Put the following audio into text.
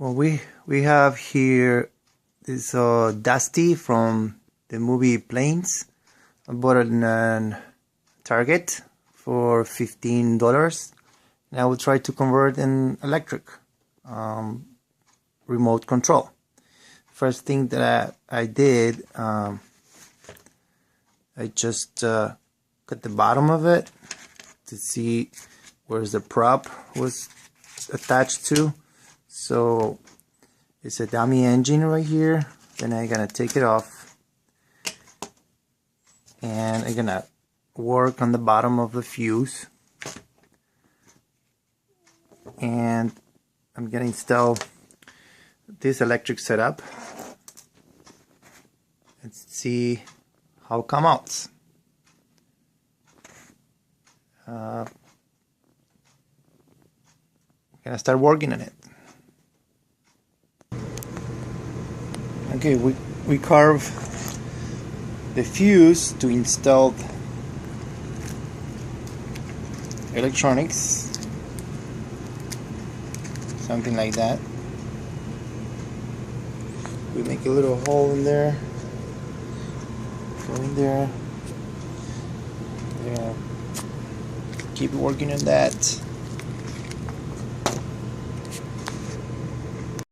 Well, we have here this Dusty from the movie Planes. I bought it in Target for $15, and I will try to convert in electric remote control. First thing that I did, I just cut the bottom of it to see where the prop was attached to. So it's a dummy engine right here. Then I'm gonna take it off, and I'm gonna work on the bottom of the fuse, and I'm gonna install this electric setup and see how it comes out. I'm gonna start working on it. Okay, we carve the fuse to install electronics, something like that. We make a little hole in there, go in there, yeah. Keep working on that.